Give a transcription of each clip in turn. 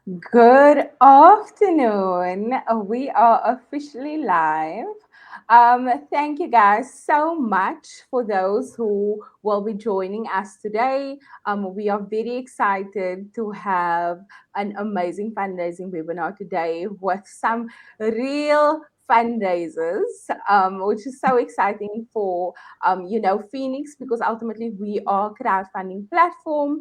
Good afternoon. We are officially live. Thank you guys so much for those who will be joining us today. We are very excited to have an amazing fundraising webinar today with some real fundraisers, which is so exciting for Feenix, because ultimately we are a crowdfunding platform.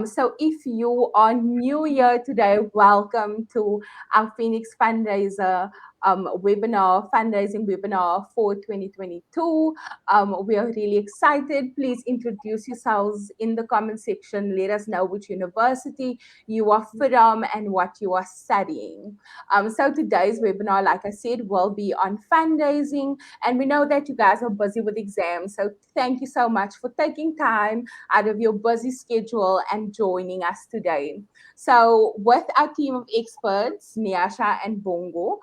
So if you are new here today, welcome to our Phoenix Fundraiser fundraising webinar for 2022. We are really excited. Please introduce yourselves in the comment section. Let us know which university you are from and what you are studying. So today's webinar, like I said, will be on fundraising. And we know that you guys are busy with exams. So thank you so much for taking time out of your busy schedule and joining us today. So, with our team of experts, Nyasha and Bongo,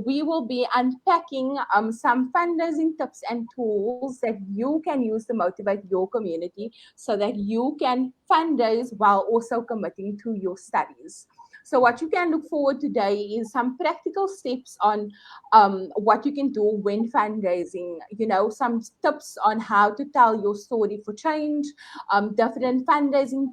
we will be unpacking some fundraising tips and tools that you can use to motivate your community so that you can fundraise while also committing to your studies. So, what you can look forward today is some practical steps on what you can do when fundraising, some tips on how to tell your story for change, different fundraising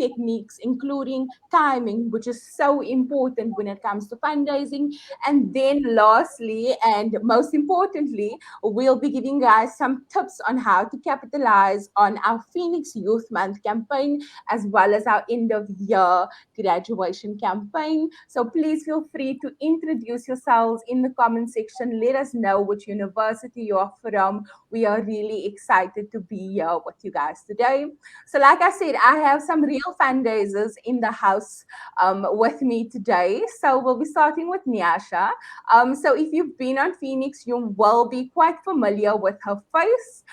techniques, including timing, which is so important when it comes to fundraising. And then, lastly, and most importantly, we'll be giving guys some tips on how to capitalize on our Phoenix Youth Month campaign as well as our end of year graduation campaign. So please feel free to introduce yourselves in the comment section. Let us know which university you're from. We are really excited to be here with you guys today. So, like I said, I have some real fundraisers in the house with me today. So, we'll be starting with Nyasha. So, if you've been on Phoenix, you will be quite familiar with her face.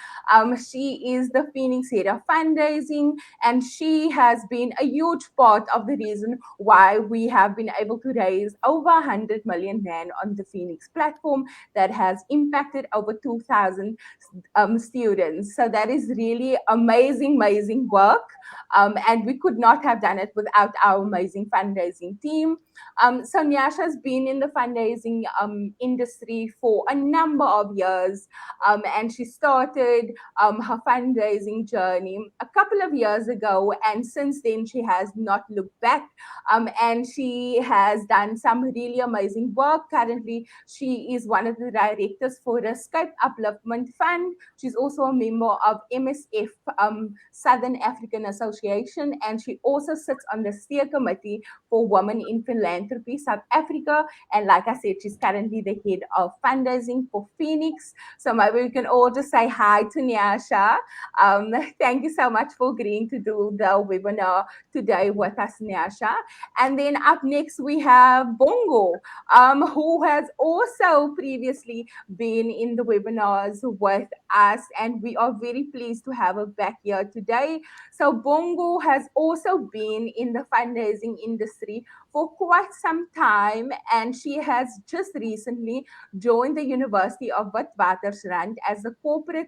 She is the Phoenix head of fundraising, and she has been a huge part of the reason why we have been able to raise over 100 million rand on the Phoenix platform that has impacted over 2,000 students. So that is really amazing, amazing work. And we could not have done it without our amazing fundraising team. So Nyasha has been in the fundraising industry for a number of years, and she started her fundraising journey a couple of years ago, and since then she has not looked back. And she has done some really amazing work. Currently, she is one of the directors for the Scope Upliftment Fund. She's also a member of MSF, Southern African Association, and she also sits on the steer committee for Women in Philanthropy South Africa. And like I said, she's currently the head of fundraising for Phoenix. So maybe we can all just say hi to Nyasha. Thank you so much for agreeing to do the webinar today with us, Nyasha. And then up next, we have Bongo, who has also previously been in the webinars with us, and we are very pleased to have her back here today. So, Bongo has also been in the fundraising industry for quite some time, and she has just recently joined the University of Witwatersrand as the corporate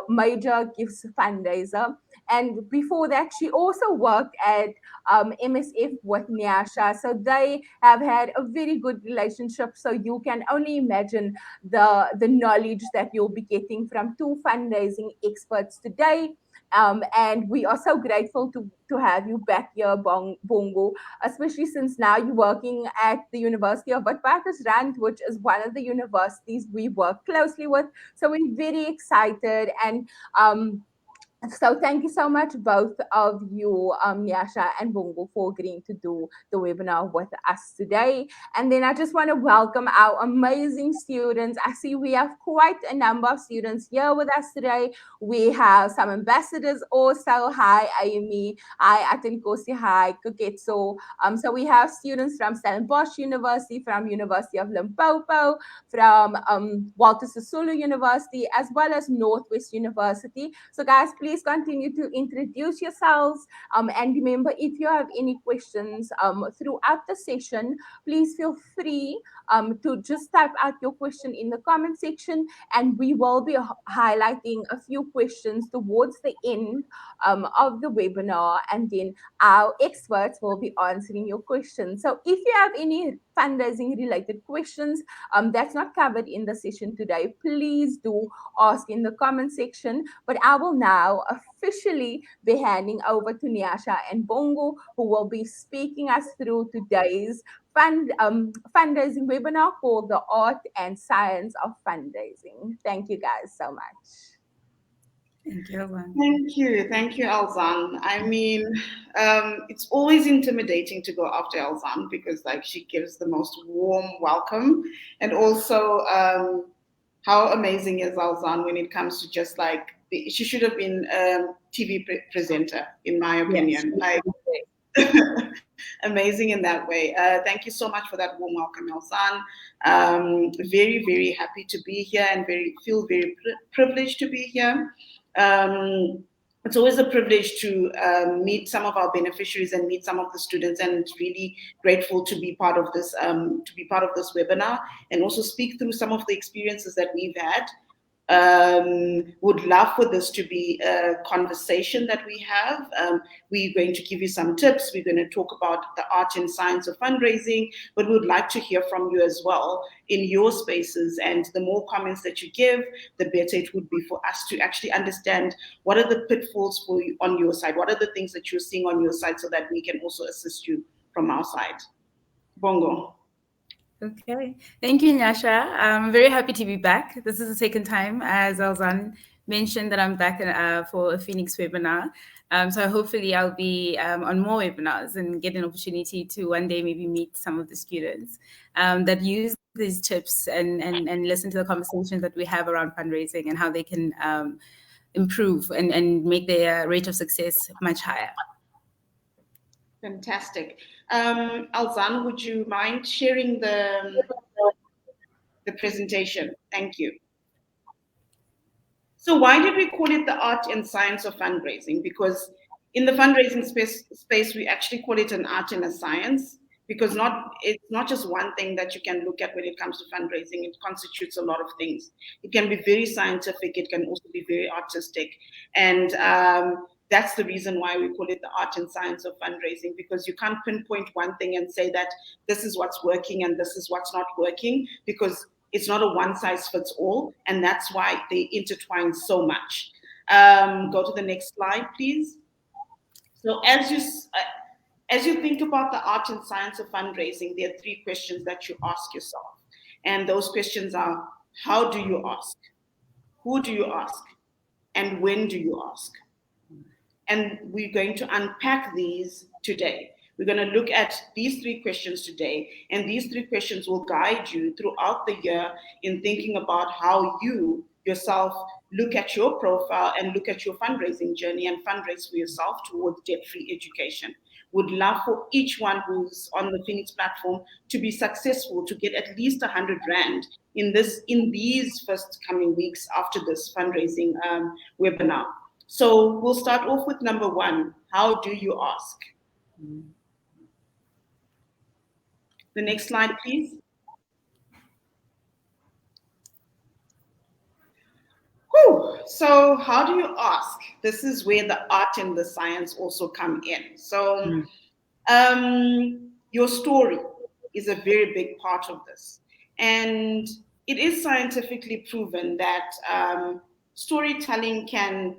Major Gifts Fundraiser. And before that, she also worked at MSF with Nyasha. So they have had a very good relationship. So you can only imagine the knowledge that you'll be getting from two fundraising experts today. And we are so grateful to have you back here, Bongo, especially since now you're working at the University of Witwatersrand, which is one of the universities we work closely with. So we're very excited. And so thank you so much, both of you, Nyasha and Bongo, for agreeing to do the webinar with us today. And then I just want to welcome our amazing students. I see we have quite a number of students here with us today. We have some ambassadors also. Hi, Amy. Hi, Atenkosi. Hi, Kuketso. So we have students from Stellenbosch University, from University of Limpopo, from Walter Sisulu University, as well as Northwest University. So guys, please please continue to introduce yourselves. And remember, if you have any questions throughout the session, please feel free to just type out your question in the comment section, and we will be highlighting a few questions towards the end of the webinar, and then our experts will be answering your questions. So if you have any fundraising related questions that's not covered in the session today, please do ask in the comment section. But I will now officially be handing over to Nyasha and Bongo, who will be speaking us through today's fundraising webinar called the Art and Science of Fundraising. Thank you guys so much. Thank you, Alzan. Thank you, Alzan. I mean, it's always intimidating to go after Alzan because, like, she gives the most warm welcome, and also, how amazing is Alzan when it comes to just like she should have been a TV presenter, in my opinion. Yes. Like, amazing in that way. Thank you so much for that warm welcome, Alzan. Very, very happy to be here and feel very privileged to be here. It's always a privilege to meet some of our beneficiaries and meet some of the students, and it's really grateful to be part of this webinar and also speak through some of the experiences that we've had. Would love for this to be a conversation that we have. We're going to give you some tips. We're going to talk about the art and science of fundraising, but we would like to hear from you as well in your spaces. And the more comments that you give, the better it would be for us to actually understand what are the pitfalls for you on your side, what are the things that you're seeing on your side, so that we can also assist you from our side. Bongo. Okay, thank you, Nyasha. I'm very happy to be back. This is the second time, as Alzan mentioned, that I'm back for a Feenix webinar. So hopefully I'll be on more webinars and get an opportunity to one day maybe meet some of the students that use these tips and listen to the conversations that we have around fundraising and how they can improve and make their rate of success much higher. Fantastic. Alzan, would you mind sharing the presentation? Thank you. So why did we call it the art and science of fundraising? Because in the fundraising space, we actually call it an art and a science, because it's not just one thing that you can look at when it comes to fundraising. It constitutes a lot of things. It can be very scientific. It can also be very artistic. And that's the reason why we call it the art and science of fundraising, because you can't pinpoint one thing and say that this is what's working and this is what's not working, because it's not a one size fits all. And that's why they intertwine so much. Go to the next slide, please. So as you think about the art and science of fundraising, there are three questions that you ask yourself. And those questions are, how do you ask? Who do you ask? And when do you ask? And we're going to unpack these today. We're going to look at these three questions today, and these three questions will guide you throughout the year in thinking about how you yourself look at your profile and look at your fundraising journey and fundraise for yourself towards debt-free education. Would love for each one who's on the Feenix platform to be successful, to get at least 100 Rand in these first coming weeks after this fundraising webinar. So we'll start off with number one. How do you ask? The next slide, please. Whew. So how do you ask? This is where the art and the science also come in. So your story is a very big part of this. And it is scientifically proven that storytelling can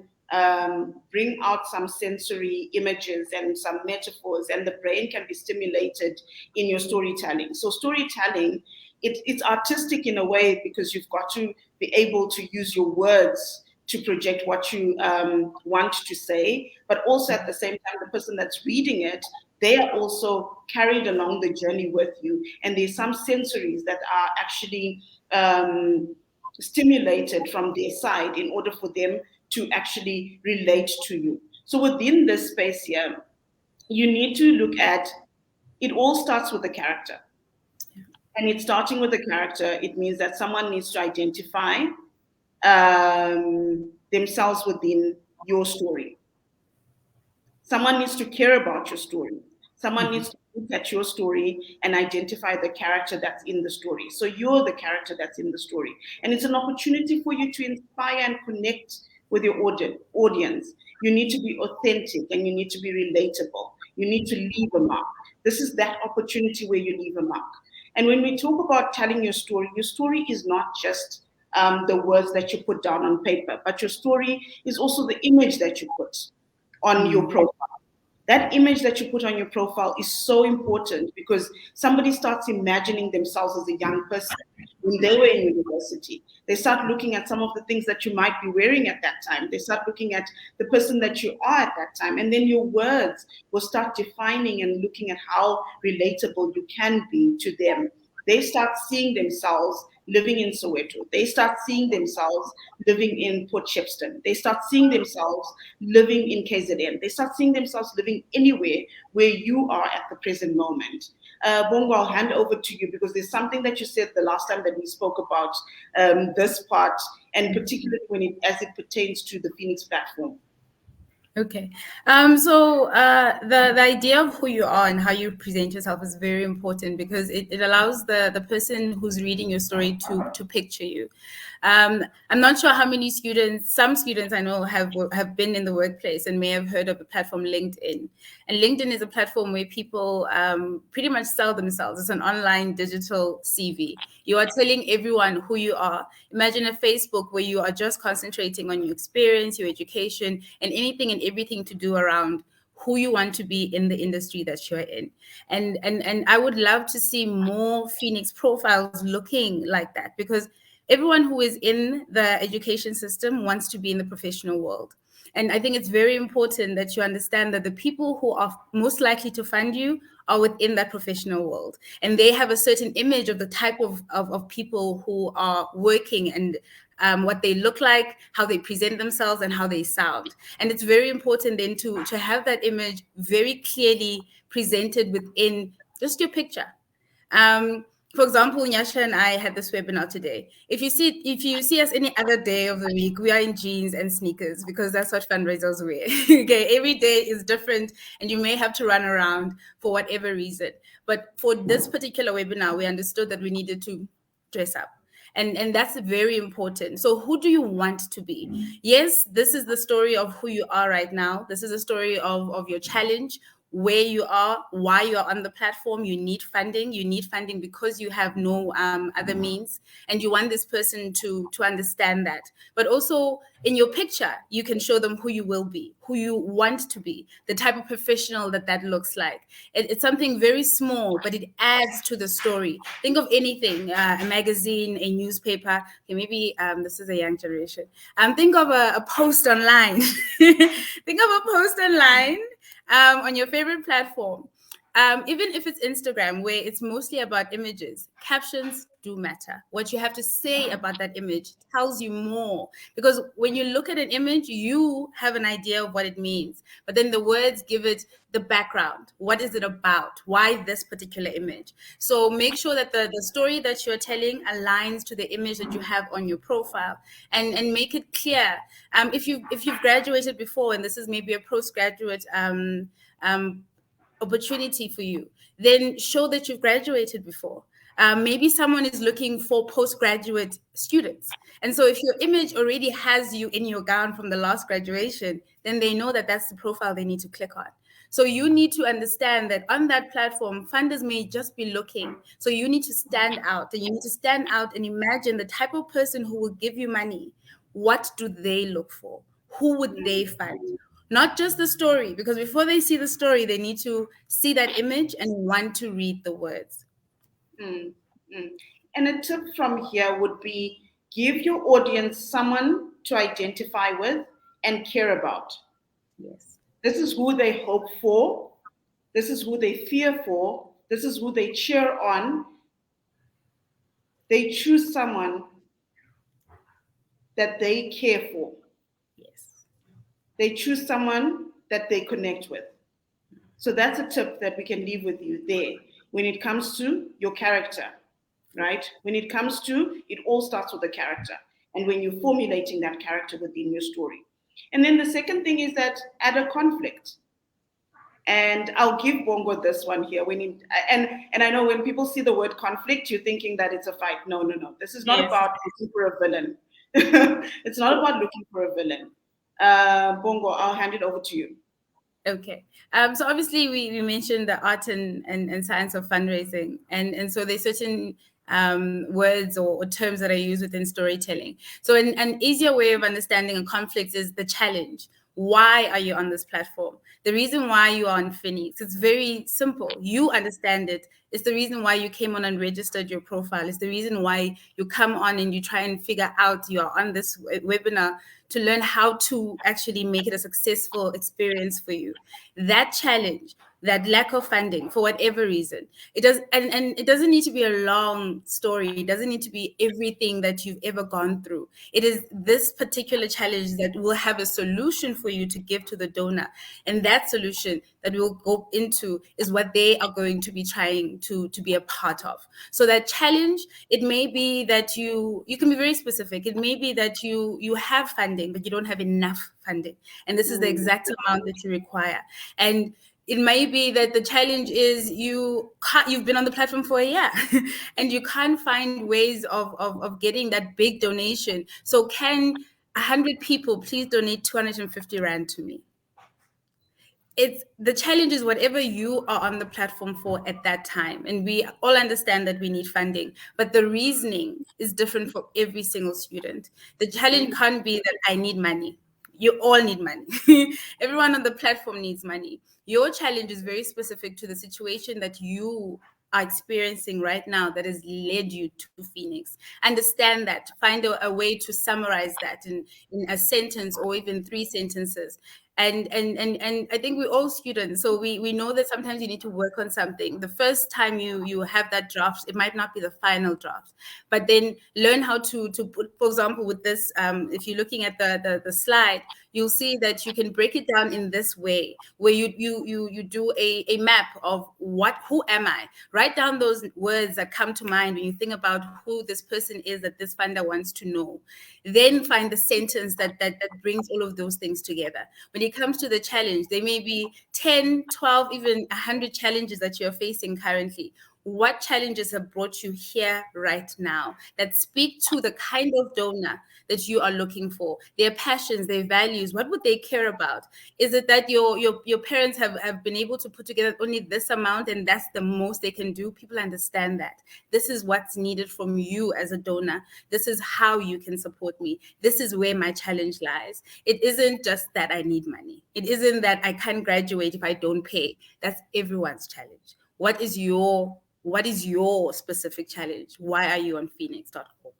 bring out some sensory images and some metaphors, and the brain can be stimulated in your storytelling. So storytelling, it's artistic in a way, because you've got to be able to use your words to project what you want to say, but also at the same time, the person that's reading it, they are also carried along the journey with you. And there's some sensories that are actually stimulated from their side in order for them to actually relate to you. So within this space here, you need to look at, it all starts with the character. And it's starting with the character. It means that someone needs to identify themselves within your story. Someone needs to care about your story. Someone needs to look at your story and identify the character that's in the story. So you're the character that's in the story. And it's an opportunity for you to inspire and connect with your audience. You need to be authentic and you need to be relatable. You need to leave a mark. This is that opportunity where you leave a mark. And when we talk about telling your story is not just the words that you put down on paper, but your story is also the image that you put on your profile. That image that you put on your profile is so important because somebody starts imagining themselves as a young person when they were in university. They start looking at some of the things that you might be wearing at that time. They start looking at the person that you are at that time. And then your words will start defining and looking at how relatable you can be to them. They start seeing themselves living in Soweto. They start seeing themselves living in Port Shepstone. They start seeing themselves living in KZN. They start seeing themselves living anywhere where you are at the present moment. Bongo, I'll hand over to you because there's something that you said the last time that we spoke about this part, and particularly as it pertains to the Feenix platform. Okay. So the idea of who you are and how you present yourself is very important because it allows the person who's reading your story to picture you. I'm not sure how many students, some students I know have been in the workplace and may have heard of the platform LinkedIn. And LinkedIn is a platform where people pretty much sell themselves. It's an online digital CV. You are telling everyone who you are. Imagine a Facebook where you are just concentrating on your experience, your education, and anything and everything to do around who you want to be in the industry that you're in. And I would love to see more Feenix profiles looking like that because everyone who is in the education system wants to be in the professional world. And I think it's very important that you understand that the people who are most likely to fund you are within that professional world. And they have a certain image of the type of people who are working and what they look like, how they present themselves, and how they sound. And it's very important then to have that image very clearly presented within just your picture. For example, Nyasha and I had this webinar today. If you see us any other day of the week, we are in jeans and sneakers because that's what fundraisers wear. Okay, every day is different, and you may have to run around for whatever reason. But for this particular webinar, we understood that we needed to dress up. And that's very important. So who do you want to be? Yes, this is the story of who you are right now. This is a story of your challenge, where you are, why you are on the platform. You need funding. You need funding because you have no other means, and you want this person to understand that. But also in your picture, you can show them who you will be, who you want to be, the type of professional that looks like. It's something very small, but it adds to the story. Think of anything, a magazine, a newspaper. Okay, maybe this is a young generation. Think of a post online. Think of a post online on your favorite platform. Even if it's Instagram, where it's mostly about images, captions do matter. What you have to say about that image tells you more. Because when you look at an image, you have an idea of what it means. But then the words give it the background. What is it about? Why this particular image? So make sure that the story that you're telling aligns to the image that you have on your profile, and make it clear. If you've graduated before, and this is maybe a postgraduate opportunity for you, then show that you've graduated before. Maybe someone is looking for postgraduate students. And so if your image already has you in your gown from the last graduation, then they know that that's the profile they need to click on. So you need to understand that on that platform, funders may just be looking. So you need to stand out, and you need to stand out and imagine the type of person who will give you money. What do they look for? Who would they fund? Not just the story, because before they see the story, they need to see that image and want to read the words. Mm, mm. And a tip from here would be give your audience someone to identify with and care about. Yes. This is who they hope for. This is who they fear for. This is who they cheer on. They choose someone that they care for. Yes. They choose someone that they connect with. So that's a tip that we can leave with you there when it comes to your character, right? When it comes to, it all starts with the character. And when you're formulating that character within your story. And then the second thing is that add a conflict. And I'll give Bongo this one here. And I know when people see the word conflict, you're thinking that it's a fight. No, no, no. This is not Yes. about looking for a villain. It's not about looking for a villain. Bongo, I'll hand it over to you. Okay. So obviously we mentioned the art and science of fundraising. And so there's certain words or terms that are used within storytelling. So an easier way of understanding a conflict is the challenge. Why are you on this platform? The reason why you are on Feenix, it's very simple. You understand it. It's the reason why you came on and registered your profile. It's the reason why you come on and you try and figure out you are on this webinar to learn how to actually make it a successful experience for you. That challenge, that lack of funding for whatever reason, it does, and it doesn't need to be a long story. It doesn't need to be everything that you've ever gone through. It is this particular challenge that will have a solution for you to give to the donor, and that solution that we'll go into is what they are going to be trying to be a part of. So that challenge, it may be that you can be very specific. It may be that you have funding but you don't have enough funding, and this is the Mm, exact amount that you require. And it may be that the challenge is you've been on the platform for a year and you can't find ways of getting that big donation. So can 100 people please donate 250 rand to me? It's the challenge is whatever you are on the platform for at that time, and we all understand that we need funding, but the reasoning is different for every single student. The challenge mm, can't be that I need money. You all need money. Everyone on the platform needs money. Your challenge is very specific to the situation that you are experiencing right now that has led you to Feenix. Understand that, find a way to summarize that in a sentence or even three sentences. And I think we're all students, so we know that sometimes you need to work on something. The first time you have that draft, it might not be the final draft, but then learn how to put, for example, with this, if you're looking at the slide, you'll see that you can break it down in this way, where you do a map of who am I. Write down those words that come to mind when you think about who this person is that this funder wants to know. Then find the sentence that brings all of those things together. When it comes to the challenge, there may be 10, 12, even 100 challenges that you're facing currently. What challenges have brought you here right now that speak to the kind of donor that you are looking for, their passions, their values? What would they care about? Is it that your parents have been able to put together only this amount and that's the most they can do? People understand that. This is what's needed from you as a donor. This is how you can support me. This is where my challenge lies. It isn't just that I need money. It isn't that I can't graduate if I don't pay. That's everyone's challenge. What is your specific challenge? Why are you on Feenix.org?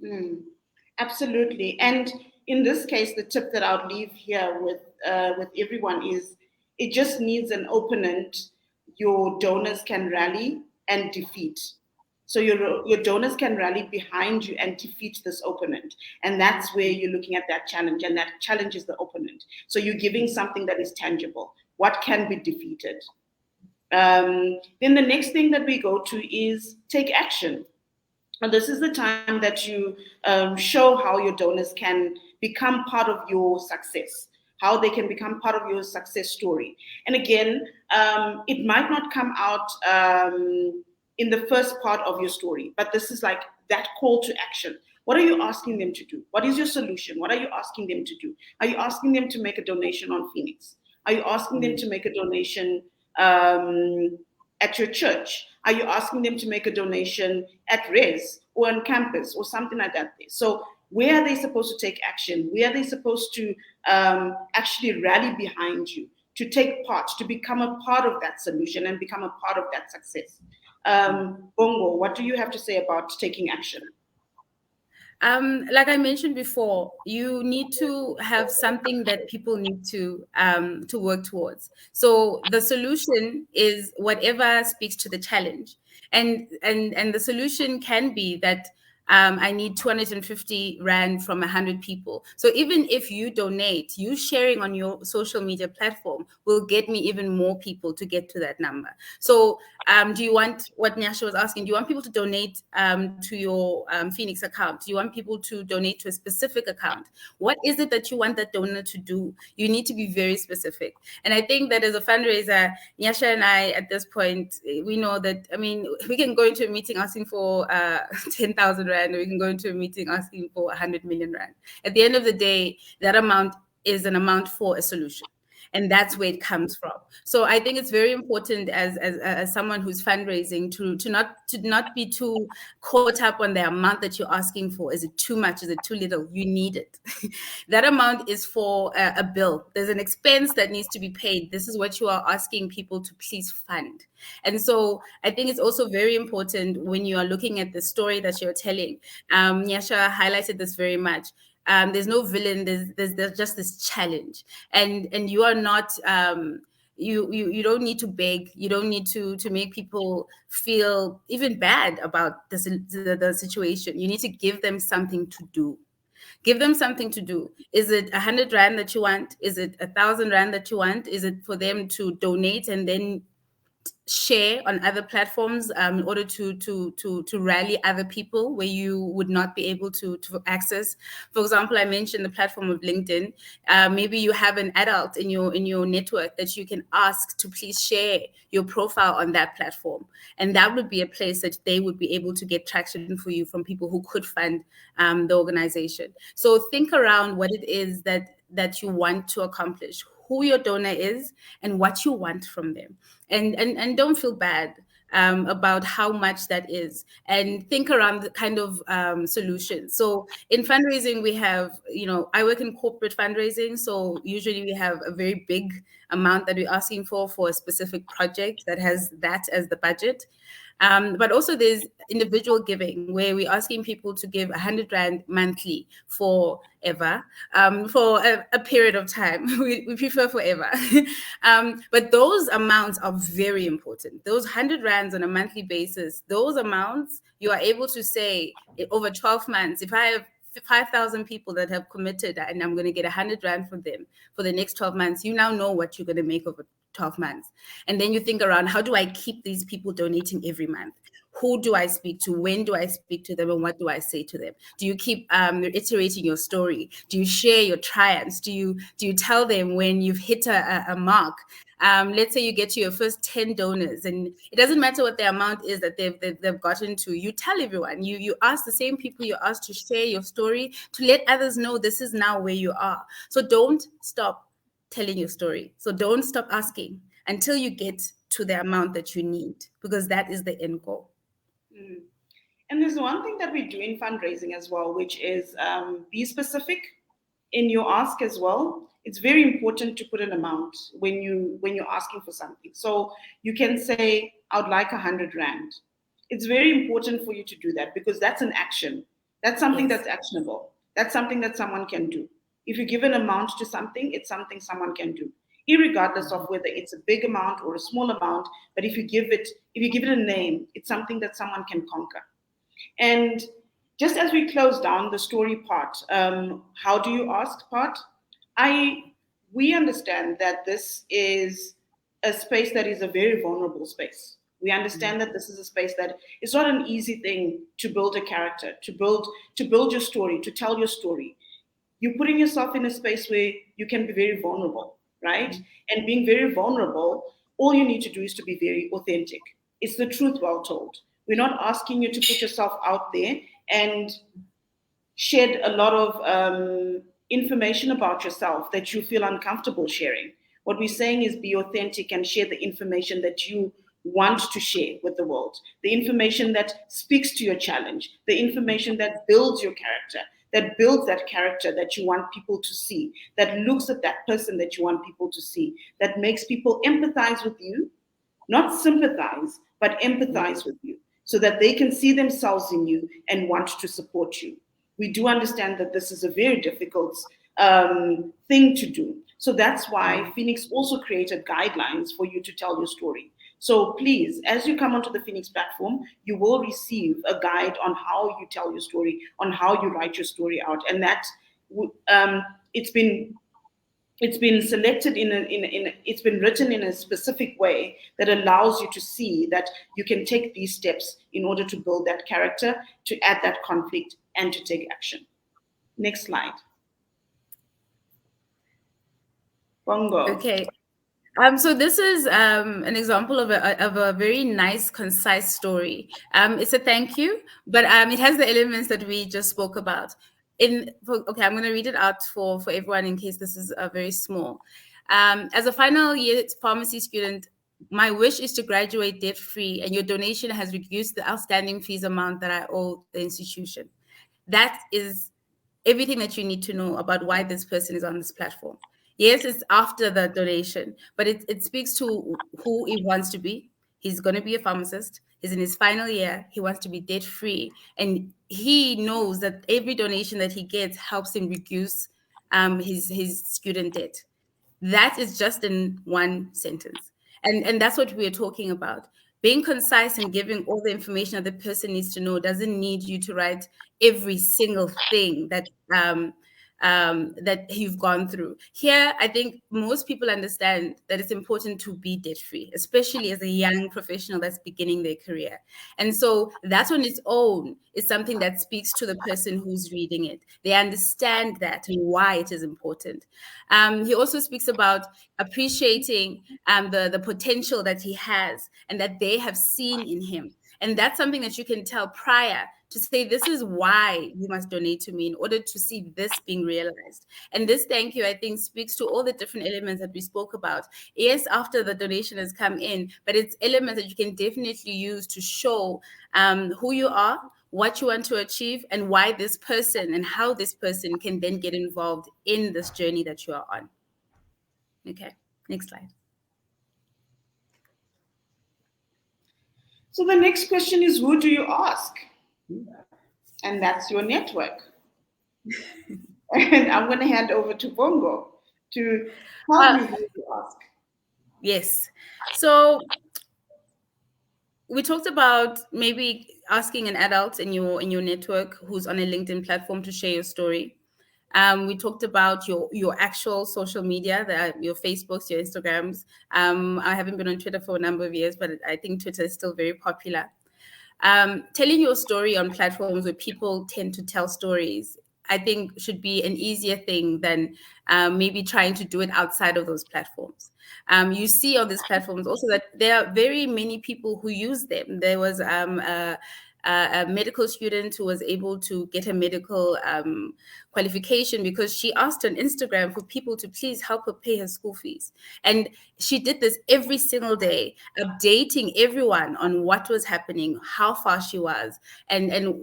mm. Absolutely. And in this case, the tip that I'll leave here with everyone is it just needs an opponent your donors can rally and defeat. So your donors can rally behind you and defeat this opponent. And that's where you're looking at that challenge. And that challenge is the opponent. So you're giving something that is tangible. What can be defeated? Then the next thing that we go to is take action. And this is the time that you show how your donors can become part of your success, how they can become part of your success story. And again, it might not come out in the first part of your story, but this is like that call to action. What are you asking them to do? What is your solution? What are you asking them to do? Are you asking them to make a donation on Feenix? Are you asking them to make a donation at your church? Are you asking them to make a donation at res or on campus or something like that? So where are they supposed to take action? Where are they supposed to actually rally behind you, to take part, to become a part of that solution and become a part of that success? Bongo, what do you have to say about taking action? Like I mentioned before, you need to have something that people need to work towards. So the solution is whatever speaks to the challenge, and the solution can be that I need 250 Rand from 100 people. So even if you donate, you sharing on your social media platform will get me even more people to get to that number. So do you want, what Nyasha was asking, do you want people to donate to your Feenix account? Do you want people to donate to a specific account? What is it that you want that donor to do? You need to be very specific. And I think that as a fundraiser, Nyasha and I, at this point, we know that, I mean, we can go into a meeting asking for 10,000 Rand, or we can go into a meeting asking for 100 million Rand. At the end of the day, that amount is an amount for a solution. And that's where it comes from. So I think it's very important as someone who's fundraising to not be too caught up on the amount that you're asking for. Is it too much? Is it too little? You need it. That amount is for a bill. There's an expense that needs to be paid. This is what you are asking people to please fund. And so I think it's also very important when you are looking at the story that you're telling. Nyasha highlighted this very much. There's no villain. There's just this challenge, and you are not. You don't need to beg. You don't need to make people feel even bad about the situation. You need to give them something to do. Give them something to do. Is it 100 Rand that you want? Is it 1,000 Rand that you want? Is it for them to donate and then share on other platforms in order to rally other people where you would not be able to access? For example, I mentioned the platform of LinkedIn. Maybe you have an adult in your network that you can ask to please share your profile on that platform, and that would be a place that they would be able to get traction for you from people who could fund the organization. So think around what it is that you want to accomplish, who your donor is, and what you want from them. And don't feel bad about how much that is, and think around the kind of solutions. So in fundraising, we have, I work in corporate fundraising, so usually we have a very big amount that we're asking for a specific project that has that as the budget. But also there's individual giving where we're asking people to give 100 Rand monthly forever, for a period of time. We prefer forever. But those amounts are very important. Those 100 Rands on a monthly basis, those amounts, you are able to say over 12 months, if I have 5,000 people that have committed and I'm going to get 100 Rand from them for the next 12 months, you now know what you're going to make over 12 months. And then you think around, how do I keep these people donating every month? Who do I speak to? When do I speak to them? And what do I say to them? Do you keep reiterating your story? Do you share your triumphs? Do you tell them when you've hit a mark? Let's say you get to your first 10 donors, and it doesn't matter what the amount is that they've gotten to. You tell everyone. You ask the same people you asked to share your story, to let others know this is now where you are. So don't stop telling your story. So don't stop asking until you get to the amount that you need, because that is the end goal. Mm. And there's one thing that we do in fundraising as well, which is be specific in your ask as well. It's very important to put an amount when you're asking for something. So you can say, I would like 100 Rand. It's very important for you to do that, because that's an action. That's something that's actionable. That's something that someone can do. If you give an amount to something, it's something someone can do, irregardless of whether it's a big amount or a small amount. But if you give it a name, it's something that someone can conquer. And just as we close down the story part, how do you ask part? We understand that this is a space that is a very vulnerable space. We understand that this is a space that is not an easy thing to build a character, to build your story, to tell your story. You're putting yourself in a space where you can be very vulnerable, right? And being very vulnerable, all you need to do is to be very authentic. It's the truth well told. We're not asking you to put yourself out there and shed a lot of information about yourself that you feel uncomfortable sharing. What we're saying is be authentic and share the information that you want to share with the world, the information that speaks to your challenge, the information that builds your character, that builds that character that you want people to see, that looks at that person that you want people to see, that makes people empathize with you, not sympathize, but empathize with you, so that they can see themselves in you and want to support you. We do understand that this is a very difficult thing to do. So that's why Feenix also created guidelines for you to tell your story. So please, as you come onto the Feenix platform, you will receive a guide on how you tell your story, on how you write your story out, and that it's been selected it's been written in a specific way that allows you to see that you can take these steps in order to build that character, to add that conflict, and to take action. Next slide. Bongo. Okay. So this is an example of a very nice, concise story. It's a thank you, but it has the elements that we just spoke about. Okay, I'm going to read it out for everyone in case this is very small. As a final year pharmacy student, my wish is to graduate debt free, and your donation has reduced the outstanding fees amount that I owe the institution. That is everything that you need to know about why this person is on this platform. Yes, it's after the donation, but it speaks to who he wants to be. He's going to be a pharmacist. He's in his final year. He wants to be debt free. And he knows that every donation that he gets helps him reduce his student debt. That is just in one sentence. And that's what we're talking about. Being concise and giving all the information that the person needs to know doesn't need you to write every single thing that you've gone through. Here, I think most people understand that it's important to be debt free, especially as a young professional that's beginning their career. And so that on its own is something that speaks to the person who's reading it. They understand that and why it is important. He also speaks about appreciating the potential that he has and that they have seen in him. And that's something that you can tell prior to say, this is why you must donate to me in order to see this being realized. And this thank you, I think, speaks to all the different elements that we spoke about. Yes, after the donation has come in, but it's elements that you can definitely use to show who you are, what you want to achieve, and why this person and how this person can then get involved in this journey that you are on. Okay, next slide. So the next question is, who do you ask? And that's your network. And I'm going to hand over to Bongo to tell me who to ask. Yes. So we talked about maybe asking an adult in your network who's on a LinkedIn platform to share your story. We talked about your actual social media, your Facebooks, your Instagrams. I haven't been on Twitter for a number of years, but I think Twitter is still very popular. Telling your story on platforms where people tend to tell stories, I think, should be an easier thing than maybe trying to do it outside of those platforms. You see on these platforms also that there are very many people who use them. There was a medical student who was able to get a medical qualification because she asked on Instagram for people to please help her pay her school fees. And she did this every single day, updating everyone on what was happening, how far she was, and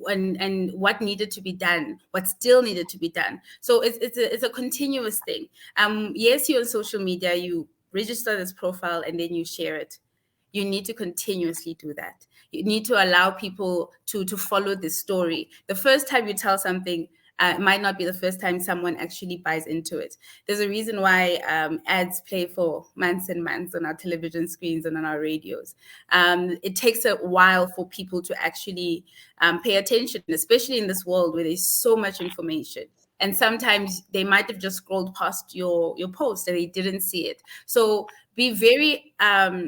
what needed to be done, what still needed to be done. So it's a continuous thing. Yes, you're on social media, you register this profile and then you share it. You need to continuously do that. You need to allow people to follow this story. The first time you tell something might not be the first time someone actually buys into it. There's a reason why ads play for months and months on our television screens and on our radios. It takes a while for people to actually pay attention, especially in this world where there's so much information. And sometimes they might have just scrolled past your post and they didn't see it. So be very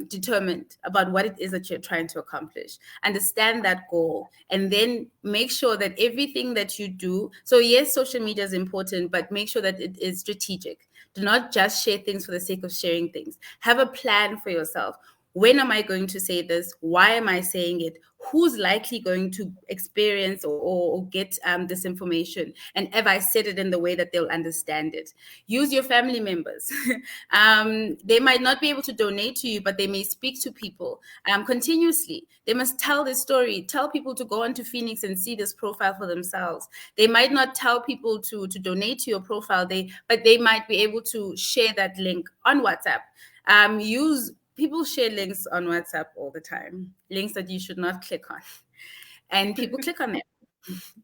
determined about what it is that you're trying to accomplish. Understand that goal, and then make sure that everything that you do. So yes, social media is important, but make sure that it is strategic. Do not just share things for the sake of sharing things. Have a plan for yourself. When am I going to say this? Why am I saying it? Who's likely going to experience or get this information? And have I said it in the way that they'll understand it? Use your family members. They might not be able to donate to you, but they may speak to people continuously. They must tell this story. Tell people to go onto Feenix and see this profile for themselves. They might not tell people to donate to your profile, but they might be able to share that link on WhatsApp. People share links on WhatsApp all the time, links that you should not click on. And people click on them.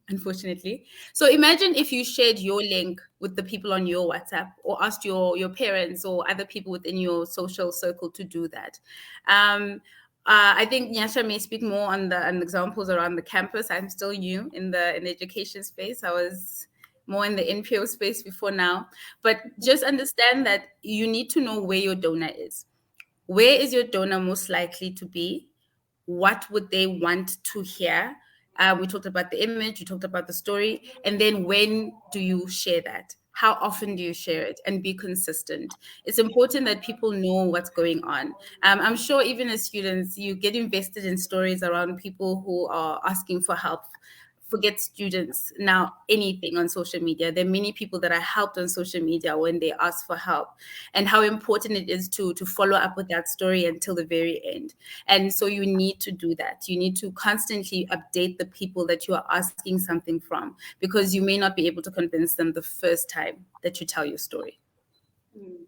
unfortunately. So imagine if you shared your link with the people on your WhatsApp, or asked your parents or other people within your social circle to do that. I think Nyasha may speak more on the examples around the campus. I'm still new in the education space. I was more in the NPO space before now. But just understand that you need to know where your donor is. Where is your donor most likely to be? What would they want to hear? We talked about the image, we talked about the story, and then when do you share that? How often do you share it, and be consistent? It's important that people know what's going on. I'm sure even as students, you get invested in stories around people who are asking for help. Forget students now, anything on social media. There are many people that are helped on social media when they ask for help, and how important it is to follow up with that story until the very end. And so you need to do that. You need to constantly update the people that you are asking something from, because you may not be able to convince them the first time that you tell your story. Mm.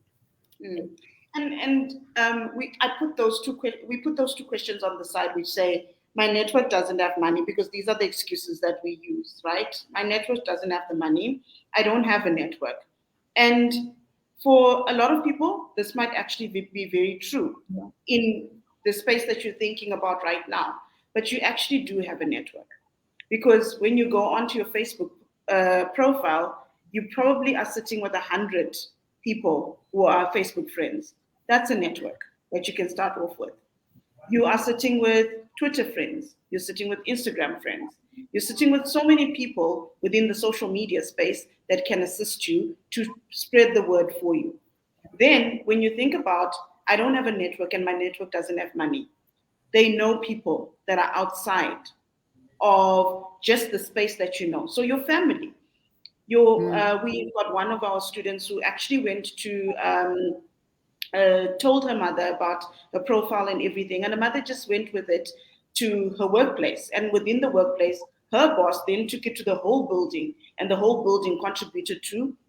Mm. And we put those two questions on the side, which say my network doesn't have money, because these are the excuses that we use, right? My network doesn't have the money. I don't have a network, and for a lot of people, this might actually be very true in the space that you're thinking about right now. But you actually do have a network, because when you go onto your Facebook profile, you probably are sitting with 100 people who are Facebook friends. That's a network that you can start off with. You are sitting with Twitter friends. You're sitting with Instagram friends. You're sitting with so many people within the social media space that can assist you to spread the word for you. Then, when you think about, I don't have a network and my network doesn't have money, they know people that are outside of just the space that you know. So your family, we've got one of our students who actually went to told her mother about her profile and everything, and the mother just went with it to her workplace. And within the workplace, her boss then took it to the whole building, and the whole building contributed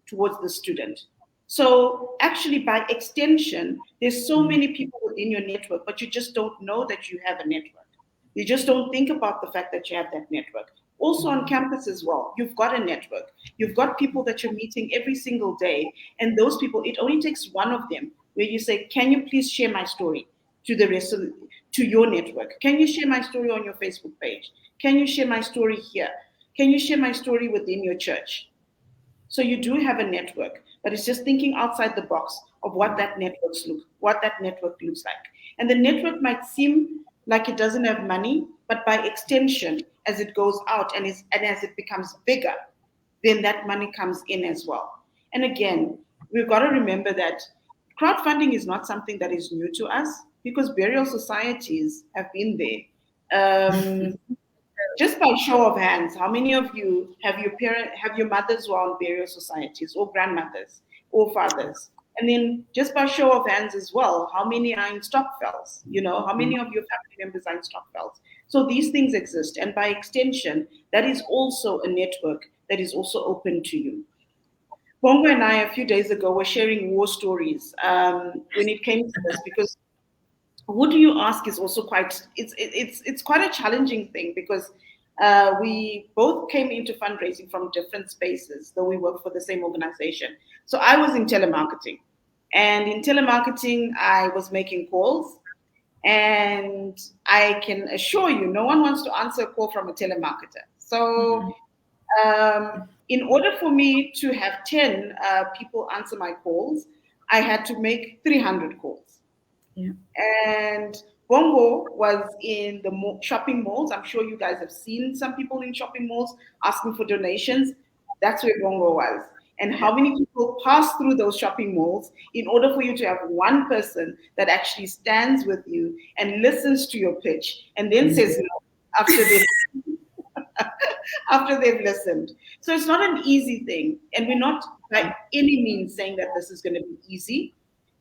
towards the student. So actually, by extension, there's so many people within your network, but you just don't know that you have a network. You just don't think about the fact that you have that network. Also on campus as well, you've got a network. You've got people that you're meeting every single day, and those people, it only takes one of them where you say, "Can you please share my story to the rest of to your network? Can you share my story on your Facebook page? Can you share my story here? Can you share my story within your church?" So you do have a network, but it's just thinking outside the box of what that network looks like. And the network might seem like it doesn't have money, but by extension, as it goes out and as it becomes bigger, then that money comes in as well. And again, we've got to remember that crowdfunding is not something that is new to us, because burial societies have been there. Just by show of hands, how many of you have your mothers who are on burial societies, or grandmothers, or fathers? And then just by show of hands as well, how many are in stopfells? How many of your family members are in stopfells? So these things exist, and by extension, that is also a network that is also open to you. Bongo and I, a few days ago, were sharing war stories when it came to this, because who do you ask is also it's quite a challenging thing, because we both came into fundraising from different spaces, though we work for the same organization. So I was in telemarketing, and in telemarketing I was making calls, and I can assure you, no one wants to answer a call from a telemarketer. So in order for me to have 10 people answer my calls, I had to make 300 calls. Yeah. And Bongo was in the shopping malls. I'm sure you guys have seen some people in shopping malls asking for donations. That's where Bongo was. And how many people pass through those shopping malls in order for you to have one person that actually stands with you and listens to your pitch and then says no after they've listened. So it's not an easy thing. And we're not by any means saying that this is going to be easy.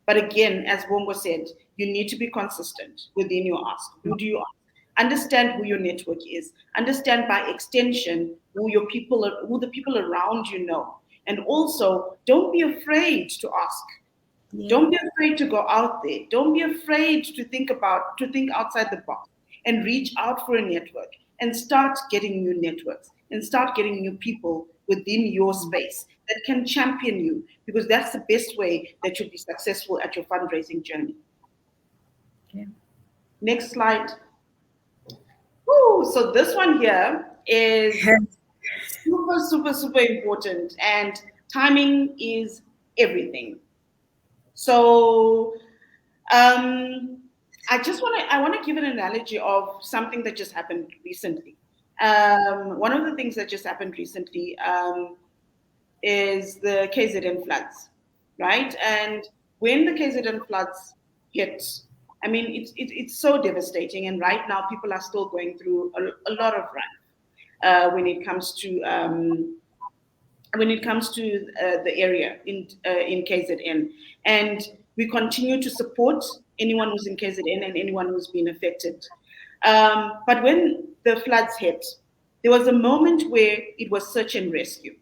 But again, as Bongo said, you need to be consistent within your ask. Who do you ask? Understand who your network is. Understand by extension who the people around you know. And also, don't be afraid to ask. Yeah. Don't be afraid to go out there. Don't be afraid to think outside the box and reach out for a network and start getting new networks. and start getting new people within your space that can champion you, because that's the best way that you'll be successful at your fundraising journey. Okay. Next slide. Woo, so this one here is super, super, super important, and timing is everything. So I want to give an analogy of something that just happened recently. One of the things that just happened recently is the KZN floods, right? And when the KZN floods hit, I mean, it's so devastating. And right now, people are still going through a lot of run when it comes to the area in KZN, and we continue to support anyone who's in KZN and anyone who's been affected. But when the floods hit, there was a moment where it was search and rescue.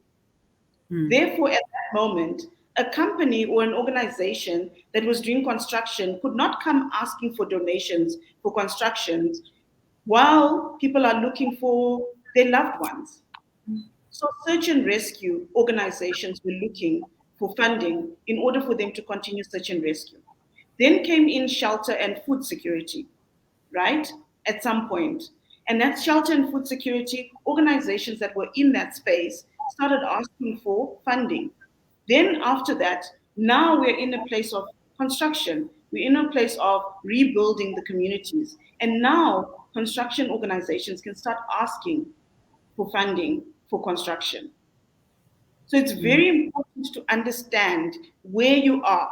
Therefore, at that moment, a company or an organization that was doing construction could not come asking for donations for constructions while people are looking for their loved ones. So search and rescue organizations were looking for funding in order for them to continue search and rescue. Then came in shelter and food security, right? At some point. And that shelter and food security organizations that were in that space started asking for funding. Then after that, now we're in a place of construction. We're in a place of rebuilding the communities. And now construction organizations can start asking for funding for construction. So it's very important to understand where you are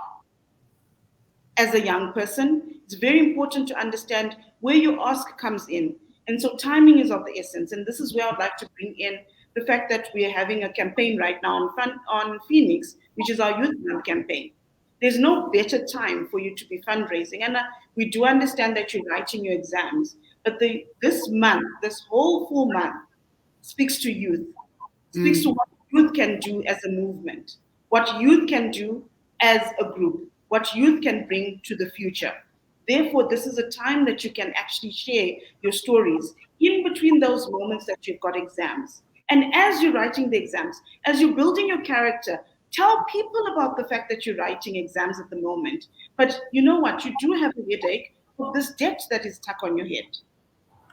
as a young person. It's very important to understand where your ask comes in. And so timing is of the essence. And this is where I'd like to bring in the fact that we are having a campaign right now on Feenix, which is our Youth Month campaign. There's no better time for you to be fundraising. And we do understand that you're writing your exams, but this month, this whole full month, speaks to youth, speaks to what youth can do as a movement, what youth can do as a group, what youth can bring to the future. Therefore, this is a time that you can actually share your stories in between those moments that you've got exams. And as you're writing the exams, as you're building your character, tell people about the fact that you're writing exams at the moment. But you know what? You do have a headache of this debt that is stuck on your head.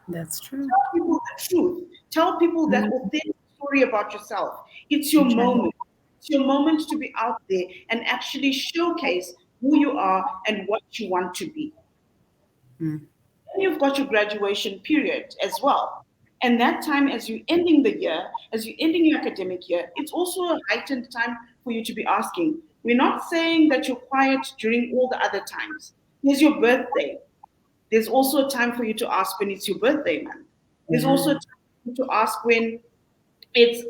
That's true. Tell people the truth. Tell people that authentic story about yourself. It's your moment. It's your moment to be out there and actually showcase who you are and what you want to be. Then you've got your graduation period as well. And that time, as you're ending the year, as you're ending your academic year, it's also a heightened time for you to be asking. We're not saying that you're quiet during all the other times. There's your birthday. There's also a time for you to ask when it's your birthday month. There's also a time for you to ask when it's,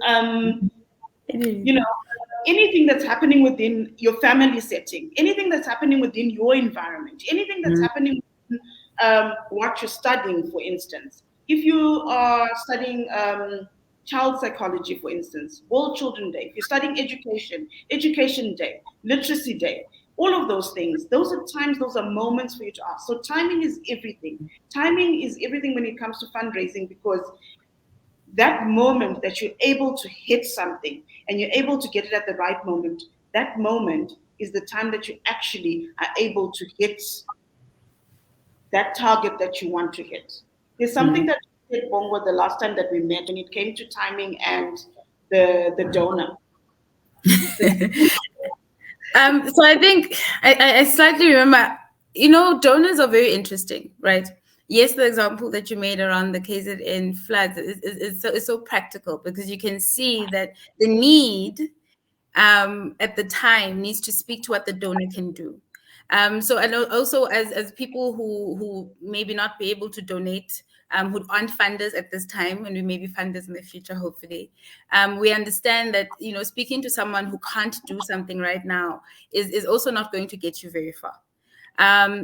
anything that's happening within your family setting, anything that's happening within your environment, anything that's happening within what you're studying, for instance. If you are studying child psychology, for instance, World Children Day, if you're studying education, Education Day, Literacy Day, all of those things, those are times, those are moments for you to ask. So timing is everything. Timing is everything when it comes to fundraising, because that moment that you're able to hit something and you're able to get it at the right moment, that moment is the time that you actually are able to hit that target that you want to hit. There's something that you said, Bongo, the last time that we met, when it came to timing and the donor. So I think I slightly remember, donors are very interesting, right? Yes, the example that you made around the KZN floods is so practical, because you can see that the need at the time needs to speak to what the donor can do. So and also as people who maybe not be able to donate, who aren't funders at this time, and we may be funders in the future, hopefully, we understand that speaking to someone who can't do something right now is also not going to get you very far.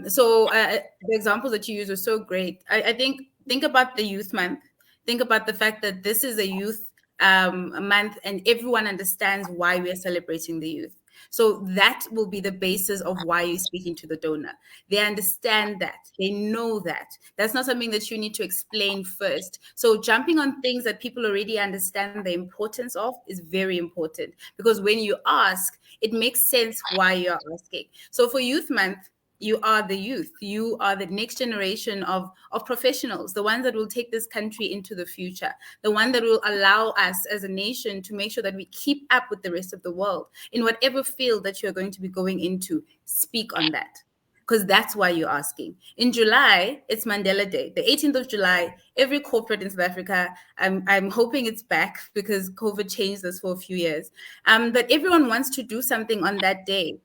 So the examples that you use are so great. I think about the youth month. Think about the fact that this is a youth month, and everyone understands why we are celebrating the youth. So that will be the basis of why you're speaking to the donor. They understand that. They know that. That's not something that you need to explain first. So jumping on things that people already understand the importance of is very important, because when you ask, it makes sense why you're asking. So for Youth Month, you are the youth. You are the next generation of professionals, the ones that will take this country into the future, the one that will allow us as a nation to make sure that we keep up with the rest of the world. In whatever field that you're going to be going into, speak on that, because that's why you're asking. In July, it's Mandela Day, the 18th of July. Every corporate in South Africa, I'm hoping it's back because COVID changed this for a few years. But everyone wants to do something on that day.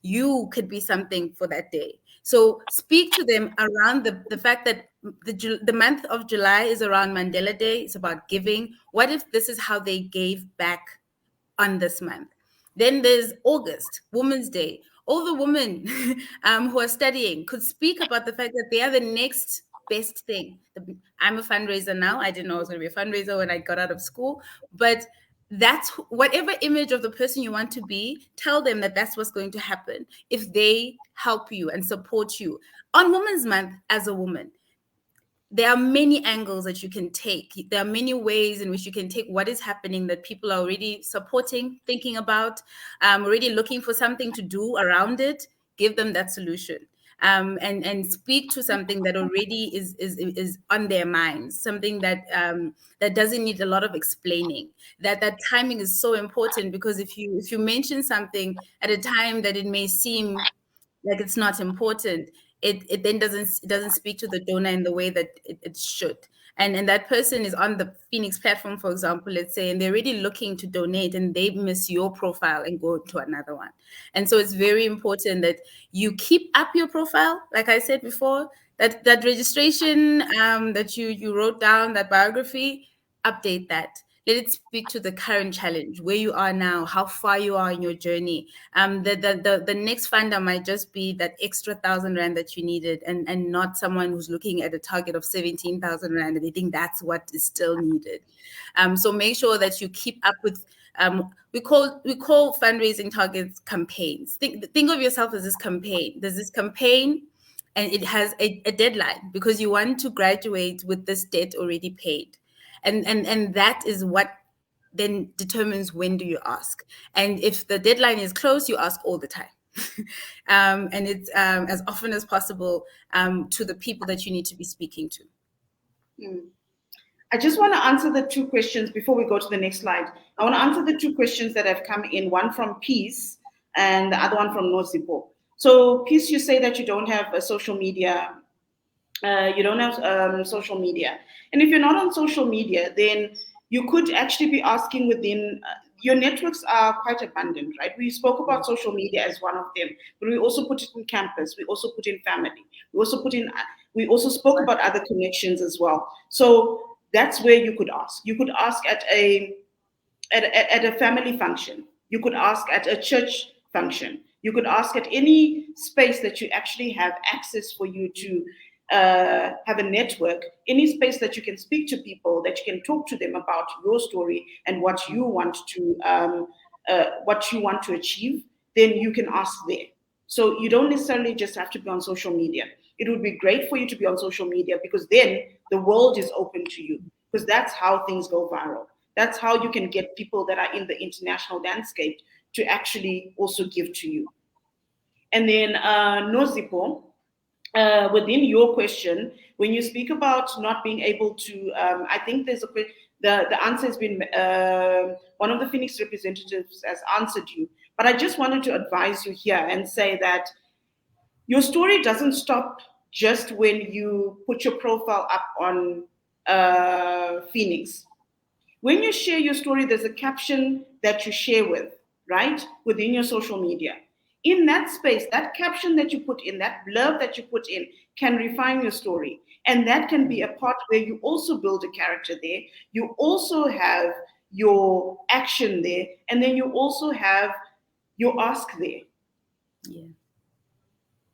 You could be something for that day. So speak to them around the fact that the month of July is around Mandela Day. It's about giving. What if this is how they gave back on this month? Then there's August, Women's Day. All the women who are studying could speak about the fact that they are the next best thing. I'm a fundraiser now. I didn't know I was going to be a fundraiser when I got out of school, but that's whatever image of the person you want to be, tell them that that's what's going to happen if they help you and support you on Women's Month as a woman. There are many angles that you can take. There are many ways in which you can take what is happening that people are already supporting, thinking about, already looking for something to do around it. Give them that solution. And speak to something that already is on their minds, something that that doesn't need a lot of explaining. That timing is so important, because if you mention something at a time that it may seem like it's not important, it then doesn't speak to the donor in the way that it should. And that person is on the Feenix platform, for example, let's say, and they're already looking to donate, and they miss your profile and go to another one. And so it's very important that you keep up your profile, like I said before, that registration that you wrote down, that biography, update that. Let it speak to the current challenge, where you are now, how far you are in your journey. The next funder might just be that extra 1,000 rand that you needed, and not someone who's looking at a target of 17,000 rand and they think that's what is still needed. So make sure that you keep up with. We call fundraising targets campaigns. Think of yourself as this campaign. There's this campaign, and it has a deadline, because you want to graduate with this debt already paid. And that is what then determines when do you ask. And if the deadline is close, you ask all the time. And it's as often as possible to the people that you need to be speaking to. I just want to answer the two questions before we go to the next slide. I want to answer the two questions that have come in, one from Peace and the other one from Nozipo. So Peace, you say that you don't have a social media. You don't have social media. And if you're not on social media, then you could actually be asking within, your networks are quite abundant, right? We spoke about social media as one of them, but we also put it in campus. We also put in family. We also spoke about other connections as well. So that's where you could ask. You could ask at a family function. You could ask at a church function. You could ask at any space that you actually have access for you to have a network, any space that you can speak to people, that you can talk to them about your story and what you want to achieve, then you can ask there. So you don't necessarily just have to be on social media. It would be great for you to be on social media, because then the world is open to you, because that's how things go viral. That's how you can get people that are in the international landscape to actually also give to you. And then Nozipo, within your question, when you speak about not being able to, I think there's the answer has been, one of the Feenix representatives has answered you, but I just wanted to advise you here and say that your story doesn't stop just when you put your profile up on Feenix. When you share your story, there's a caption that you share with, right, within your social media. In that space, that caption that you put in, that blurb that you put in, can refine your story. And that can be a part where you also build a character there. You also have your action there. And then you also have your ask there. Yeah.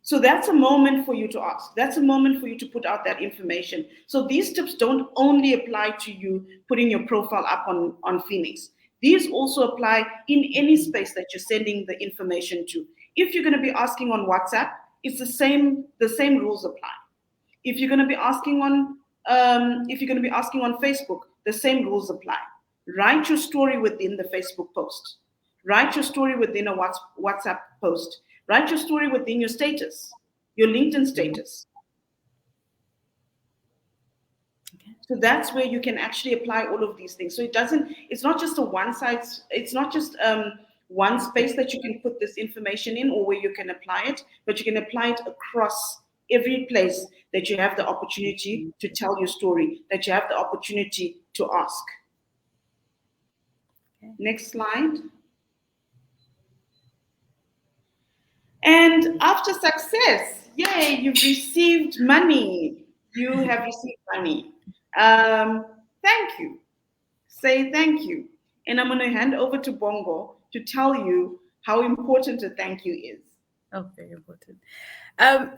So that's a moment for you to ask. That's a moment for you to put out that information. So these tips don't only apply to you putting your profile up on Feenix. These also apply in any space that you're sending the information to. If you're going to be asking on WhatsApp, it's the same rules apply. If you're going to be asking on Facebook, the same rules apply. Write your story within the Facebook post. Write your story within a WhatsApp post. Write your story within your status, your LinkedIn status. So that's where you can actually apply all of these things. So it's not just it's not just one space that you can put this information in or where you can apply it, but you can apply it across every place that you have the opportunity to tell your story, that you have the opportunity to ask. Okay. Next slide. And after success, yay, you've received money. You have received money. Thank you. Say thank you. And I'm going to hand over to Bongo to tell you how important a thank you is. Oh, very important.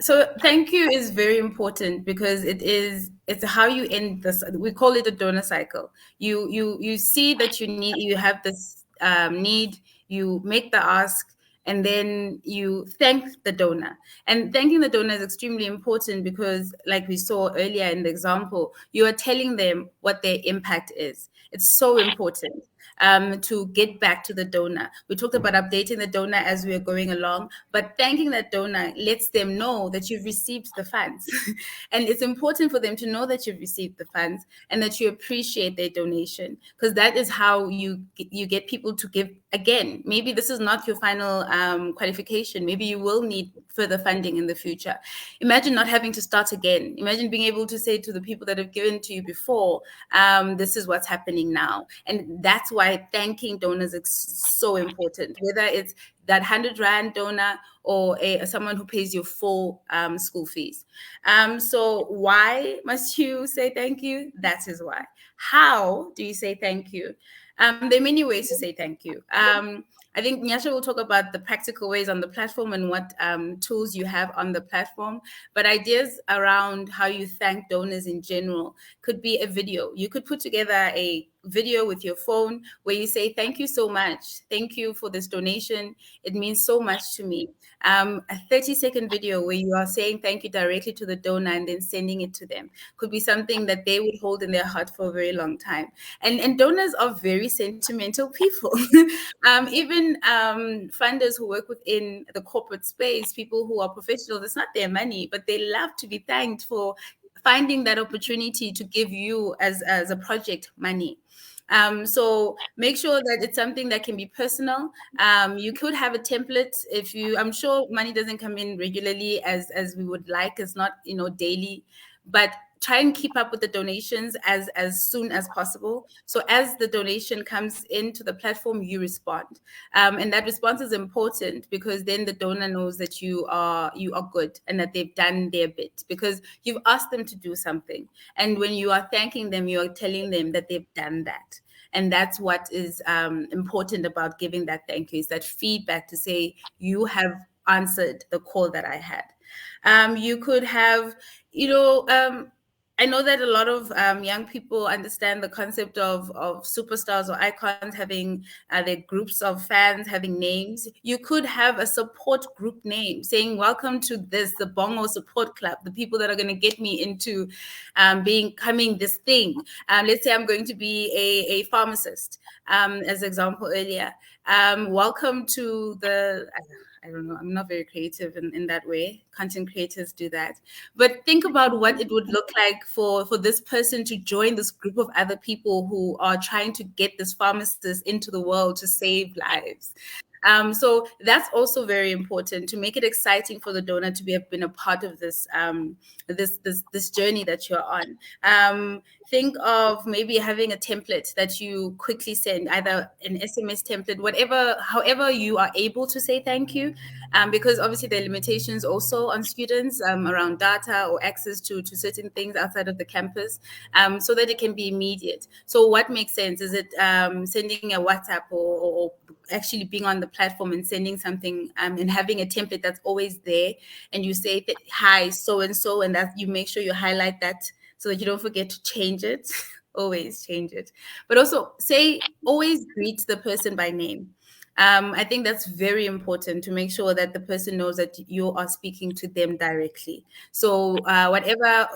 So thank you is very important because it's how you end this. We call it a donor cycle. You see that you have this need, you make the ask, and then you thank the donor. And thanking the donor is extremely important because, like we saw earlier in the example, you are telling them what their impact is. It's so important to get back to the donor. We talked about updating the donor as we are going along, but thanking that donor lets them know that you've received the funds. And it's important for them to know that you've received the funds and that you appreciate their donation, because that is how you get people to give again. Maybe this is not your final qualification. Maybe you will need further funding in the future. Imagine not having to start again. Imagine being able to say to the people that have given to you before, this is what's happening now. And that's why thanking donors is so important, whether it's that 100 Rand donor or someone who pays your full school fees. So why must you say thank you? That is why. How do you say thank you? There are many ways to say thank you. I think Nyasha will talk about the practical ways on the platform and what tools you have on the platform. But ideas around how you thank donors in general could be a video. You could put together a video with your phone where you say, thank you so much. Thank you for this donation. It means so much to me. A 30-second video where you are saying thank you directly to the donor and then sending it to them could be something that they would hold in their heart for a very long time. And donors are very sentimental people. Even funders who work within the corporate space, people who are professionals, it's not their money, but they love to be thanked for finding that opportunity to give you as a project money. So make sure that it's something that can be personal. You could have a template I'm sure money doesn't come in regularly as we would like. It's not, daily, but try and keep up with the donations as soon as possible. So as the donation comes into the platform, you respond. And that response is important because then the donor knows that you are good and that they've done their bit because you've asked them to do something. And when you are thanking them, you are telling them that they've done that. And that's what is important about giving that thank you, is that feedback to say you have answered the call that I had. You could have, I know that a lot of young people understand the concept of superstars or icons having their groups of fans having names. You could have a support group name saying, welcome to the Bongo Support Club, the people that are going to get me into becoming this thing. Let's say I'm going to be a pharmacist, as example earlier. Welcome to I don't know, I'm not very creative in that way. Content creators do that. But think about what it would look like for this person to join this group of other people who are trying to get this pharmacist into the world to save lives. So that's also very important, to make it exciting for the donor to have been a part of this this journey that you're on. Think of maybe having a template that you quickly send, either an SMS template, however you are able to say thank you, because obviously there are limitations also on students around data or access to certain things outside of the campus, so that it can be immediate. So what makes sense? Is it sending a WhatsApp or actually being on the platform and sending something and having a template that's always there, and you say hi so and so, and that you make sure you highlight that so that you don't forget to change it. always change it. But also always greet the person by name. I think that's very important to make sure that the person knows that you are speaking to them directly. So whatever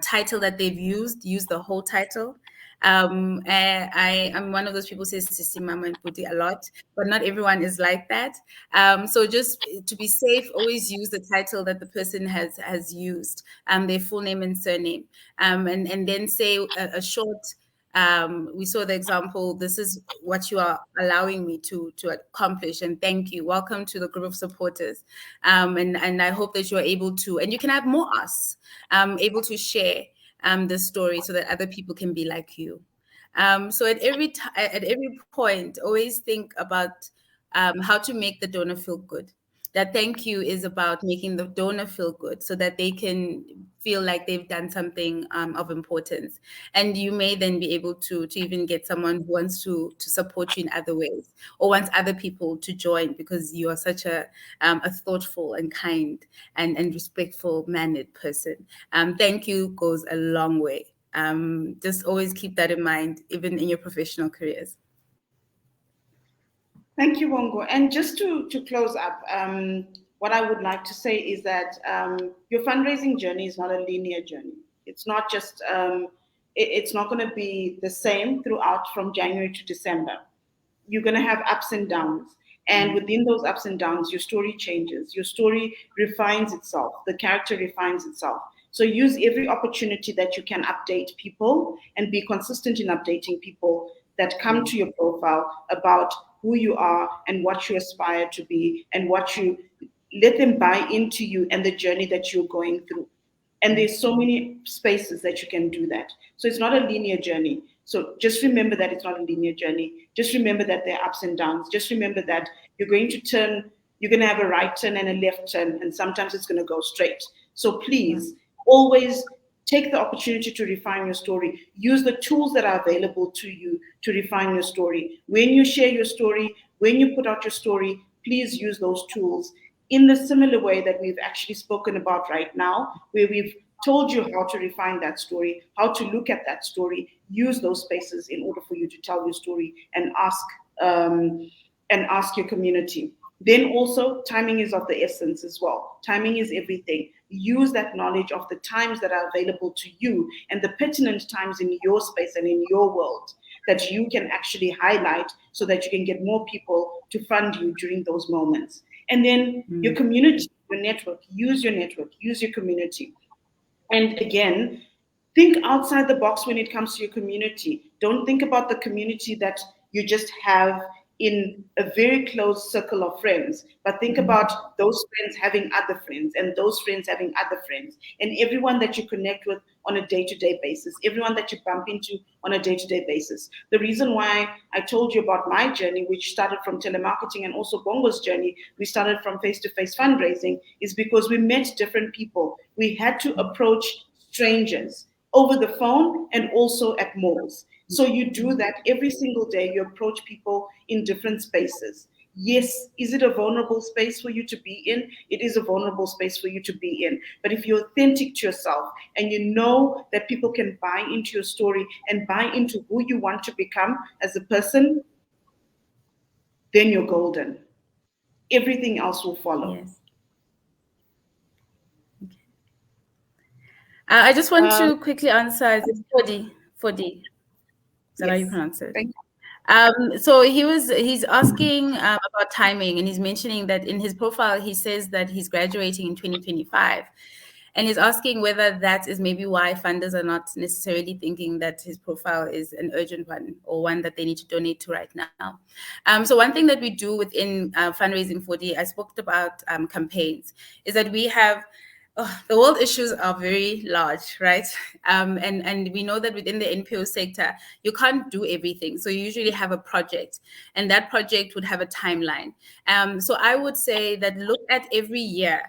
title that they've used, use the whole title. I'm one of those people who says Sisi, Mama, and Puti a lot, but not everyone is like that. So just to be safe, always use the title that the person has used, their full name and surname, and then say a short. We saw the example. This is what you are allowing me to accomplish, and thank you. Welcome to the group of supporters, and I hope that you are able to, and you can have more us, able to share the story so that other people can be like you. So at every point, always think about how to make the donor feel good. That thank you is about making the donor feel good so that they can feel like they've done something of importance. And you may then be able to even get someone who wants to support you in other ways or wants other people to join because you are such a thoughtful and kind and respectful mannered person. Thank you goes a long way. Just always keep that in mind, even in your professional careers. Thank you, Bongo. And just to close up, what I would like to say is that your fundraising journey is not a linear journey. It's not just, it's not going to be the same throughout from January to December. You're going to have ups and downs. And within those ups and downs, your story changes. Your story refines itself. The character refines itself. So use every opportunity that you can update people and be consistent in updating people that come to your profile about who you are and what you aspire to be and what you let them buy into you and the journey that you're going through. And there's so many spaces that you can do that. So it's not a linear journey. So just remember that it's not a linear journey. Just remember that there are ups and downs. Just remember that you're going to have a right turn and a left turn, and sometimes it's going to go straight. So please always take the opportunity to refine your story. Use the tools that are available to you to refine your story. When you share your story, when you put out your story, please use those tools in the similar way that we've actually spoken about right now, where we've told you how to refine that story, how to look at that story. Use those spaces in order for you to tell your story and ask your community. Then also, timing is of the essence as well. Timing is everything. Use that knowledge of the times that are available to you and the pertinent times in your space and in your world that you can actually highlight so that you can get more people to fund you during those moments. And then your community, your network, use your community. And again, think outside the box when it comes to your community. Don't think about the community that you just have in a very close circle of friends, but think about those friends having other friends and those friends having other friends and everyone that you connect with on a day-to-day basis, everyone that you bump into on a day-to-day basis. The reason why I told you about my journey, which started from telemarketing, and also Bongo's journey, we started from face-to-face fundraising, is because we met different people. We had to approach strangers over the phone and also at malls. So you do that every single day. You approach people in different spaces. Yes, is it a vulnerable space for you to be in? It is a vulnerable space for you to be in. But if you're authentic to yourself and you know that people can buy into your story and buy into who you want to become as a person, then you're golden. Everything else will follow. Yes. I just want to quickly answer. Is it 4D? 4D. Is that how you Yes. pronounce it? Thank you. So he's asking about timing, and he's mentioning that in his profile he says that he's graduating in 2025, and he's asking whether that is maybe why funders are not necessarily thinking that his profile is an urgent one or one that they need to donate to right now. So one thing that we do within fundraising 4D, I spoke about campaigns, is that we have the world issues are very large, right? And we know that within the NPO sector, you can't do everything. So you usually have a project, and that project would have a timeline. So I would say that look at every year.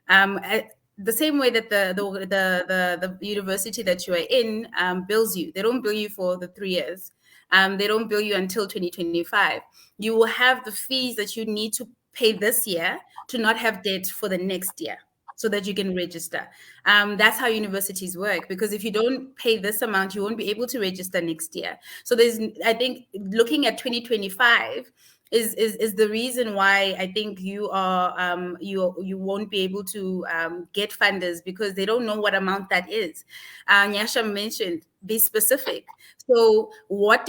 The same way that the university that you are in bills you. They don't bill you for the 3 years. They don't bill you until 2025. You will have the fees that you need to pay this year to not have debt for the next year. so that you can register. That's how universities work, because if you don't pay this amount, you won't be able to register next year. So I think looking at 2025 is the reason why I think you won't be able to get funders, because they don't know what amount that is. Nyasha mentioned, be specific. So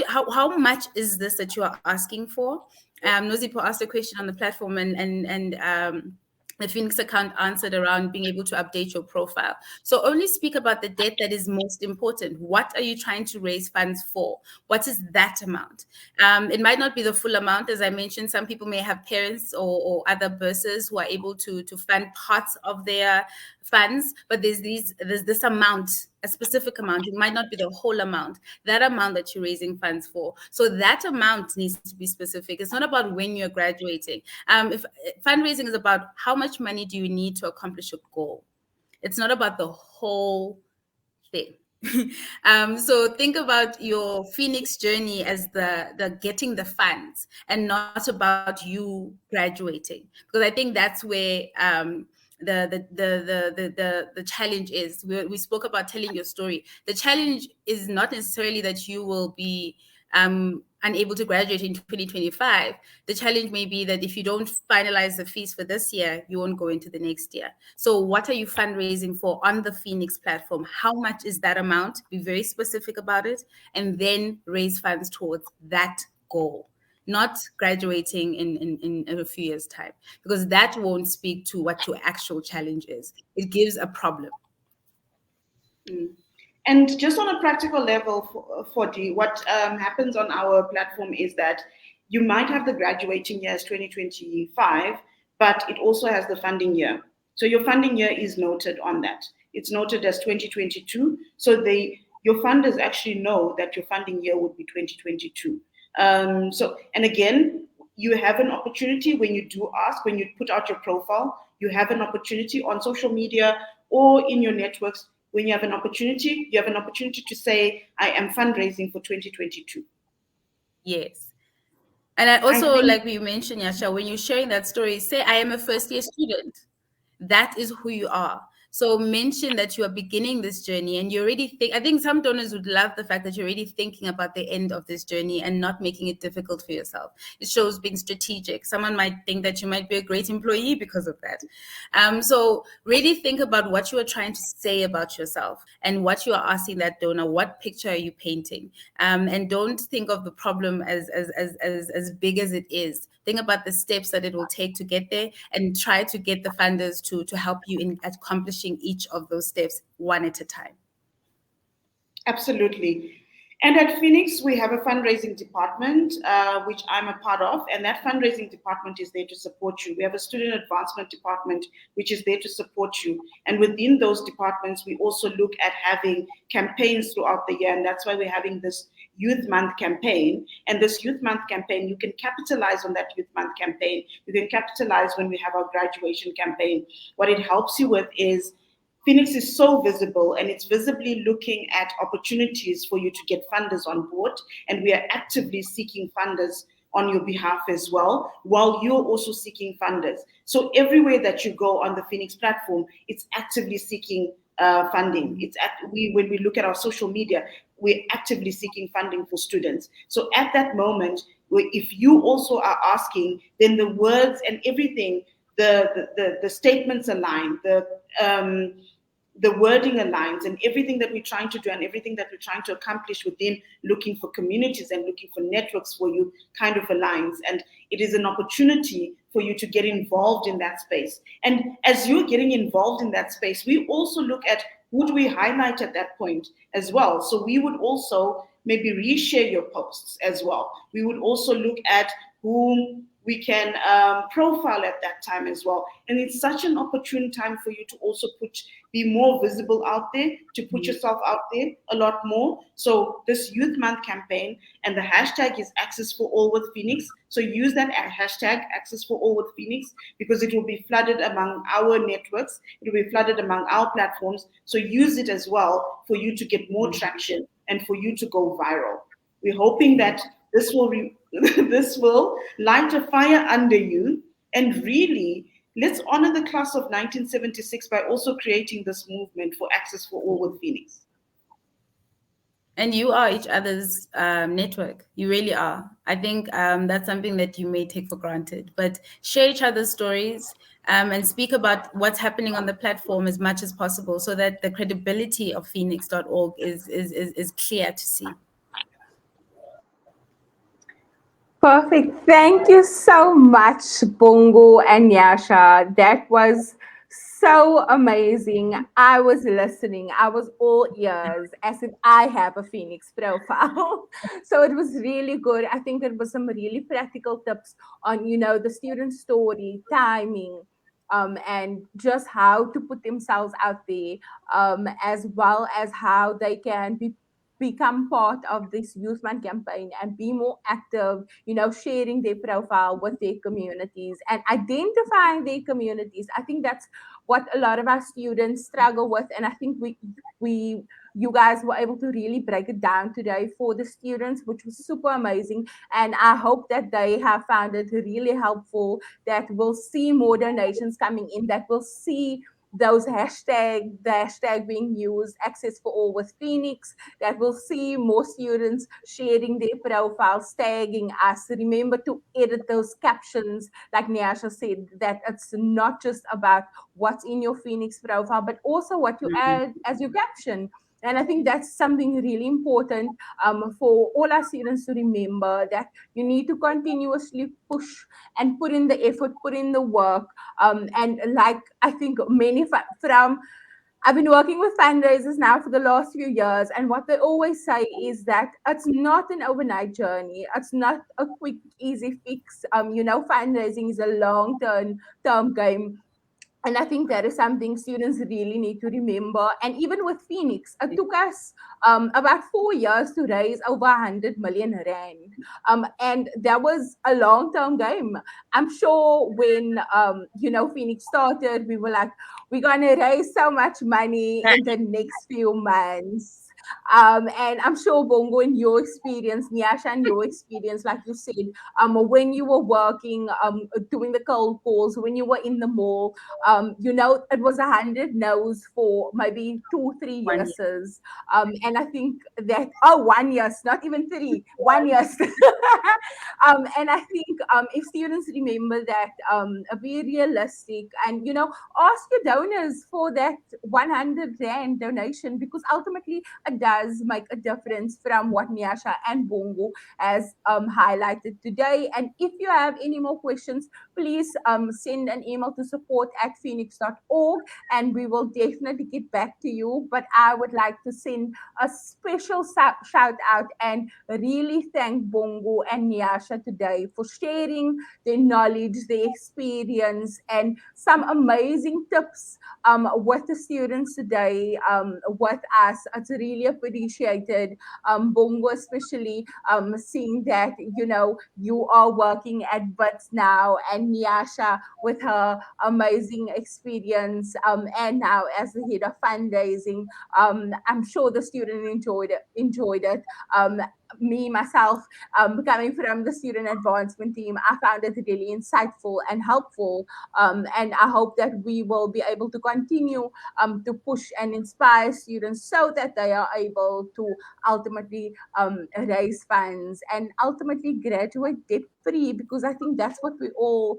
how much is this that you are asking for? Nozipo asked a question on the platform, and the Feenix account answered around being able to update your profile. So only speak about the debt that is most important. What are you trying to raise funds for? What is that amount? It might not be the full amount. As I mentioned, some people may have parents or other bursars who are able to fund parts of their funds, but there's this amount, a specific amount. It might not be the whole amount, that amount that you're raising funds for. So that amount needs to be specific. It's not about when you're graduating. If fundraising is about how much money do you need to accomplish a goal, it's not about the whole thing. So think about your Feenix journey as the getting the funds, and not about you graduating, because I think that's where the challenge is. We spoke about telling your story. The challenge is not necessarily that you will be unable to graduate in 2025. The challenge may be that if you don't finalize the fees for this year, you won't go into the next year. So what are you fundraising for on the Feenix platform? How much is that amount? Be very specific about it, and then raise funds towards that goal, not graduating in a few years' time, because that won't speak to what your actual challenge is. It gives a problem. And just on a practical level, for D, what happens on our platform is that you might have the graduating year as 2025, but it also has the funding year. So your funding year is noted on that. It's noted as 2022. So your funders actually know that your funding year would be 2022. And again, you have an opportunity when you do ask, when you put out your profile, you have an opportunity on social media or in your networks. When you have an opportunity, to say, I am fundraising for 2022. Yes. And I also, like we mentioned, Nyasha, when you're sharing that story, say, I am a first-year student. That is who you are. So mention that you are beginning this journey, and you already think, I think some donors would love the fact that you're already thinking about the end of this journey and not making it difficult for yourself. It shows being strategic. Someone might think that you might be a great employee because of that. So really think about what you are trying to say about yourself and what you are asking that donor. What picture are you painting? And don't think of the problem as big as it is. Think about the steps that it will take to get there, and try to get the funders to help you in accomplishing each of those steps one at a time. Absolutely. And at Feenix, we have a fundraising department, which I'm a part of, and that fundraising department is there to support you. We have a student advancement department, which is there to support you. And within those departments, we also look at having campaigns throughout the year, and that's why we're having this Youth Month campaign. And this Youth Month campaign, you can capitalize on that Youth Month campaign. You can capitalize when we have our graduation campaign. What it helps you with is Feenix is so visible, and it's visibly looking at opportunities for you to get funders on board. And we are actively seeking funders on your behalf as well, while you're also seeking funders. So everywhere that you go on the Feenix platform, it's actively seeking funding. When we look at our social media, we're actively seeking funding for students. So at that moment, if you also are asking, then the words and everything, the statements align, the wording aligns, and everything that we're trying to do and everything that we're trying to accomplish within looking for communities and looking for networks for you kind of aligns. And it is an opportunity for you to get involved in that space. And as you're getting involved in that space, we also look at who do we highlight at that point as well. So we would also maybe reshare your posts as well. We would also look at whom we can profile at that time as well. And it's such an opportune time for you to also be more visible out there, to put yourself out there a lot more. So this Youth Month campaign, and the hashtag is Access for All with Feenix. So use that hashtag Access for All with Feenix, because it will be flooded among our networks. It will be flooded among our platforms. So use it as well for you to get more traction and for you to go viral. We're hoping that this will light a fire under you and really Let's honor the class of 1976 by also creating this movement for access for all with Feenix. And you are each other's network. You really are. I think that's something that you may take for granted. But share each other's stories and speak about what's happening on the platform as much as possible so that the credibility of Feenix.org is clear to see. Perfect. Thank you so much, Bongo and Nyasha. That was so amazing. I was listening. I was all ears as if I have a Phoenix profile. So it was really good. I think there was some really practical tips on, the student story, timing, and just how to put themselves out there, as well as how they can become part of this Youth Month campaign and be more active, sharing their profile with their communities and identifying their communities. I think that's what a lot of our students struggle with. And I think we you guys were able to really break it down today for the students, which was super amazing. And I hope that they have found it really helpful, that we'll see more donations coming in, that we'll see the hashtag being used, access for all with Phoenix, that we'll see more students sharing their profiles, tagging us. Remember to edit those captions, like Nyasha said, that it's not just about what's in your Phoenix profile, but also what you add as your caption. And I think that's something really important, for all our students to remember, that you need to continuously push and put in the effort, put in the work. And like I think many from I've been working with fundraisers now for the last few years, and what they always say is that it's not an overnight journey. It's not a quick, easy fix. Fundraising is a long term game. And I think that is something students really need to remember. And even with Phoenix, it took us about 4 years to raise over 100 million rand. And that was a long-term game. I'm sure when Phoenix started, we were like, we're gonna raise so much money in the next few months. And I'm sure Bongo, in your experience, Nyasha, and your experience, like you said, when you were working, doing the cold calls, when you were in the mall, it was 100 no's for maybe 2 3 1 year. years. And I think that 1 years, not even three, 1 years. And I think if students remember that, be realistic, and ask your donors for that 100 rand donation, because ultimately it does make a difference, from what Nyasha and Bongo has highlighted today. And if you have any more questions, please send an email to support@phoenix.org, and we will definitely get back to you. But I would like to send a special shout out and really thank Bongo and Nyasha today for sharing their knowledge, their experience, and some amazing tips with the students today, with us. It's really appreciated. Bongo, especially, seeing that you are working at Wits now, and Nyasha with her amazing experience, and now as the head of fundraising. I'm sure the student enjoyed it. Me myself, coming from the student advancement team, I found it really insightful and helpful. And I hope that we will be able to continue to push and inspire students, so that they are able to ultimately raise funds and ultimately graduate debt free, because I think that's what we all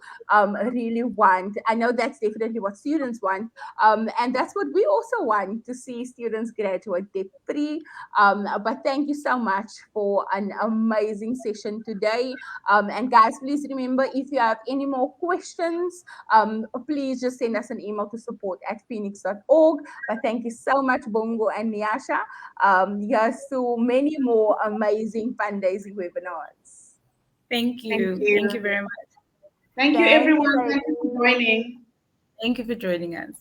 really want. I know that's definitely what students want, and that's what we also want, to see students graduate debt free. But thank you so much for an amazing session today. And guys, please remember, if you have any more questions, please just send us an email to support@phoenix.org. But thank you so much, Bongo and Nyasha. Here's to many more amazing fundraising webinars. Thank Thank you. Thank you. you very much. Thank you, Thank you, everyone. Thank you for ladies. joining. Thank you for joining us.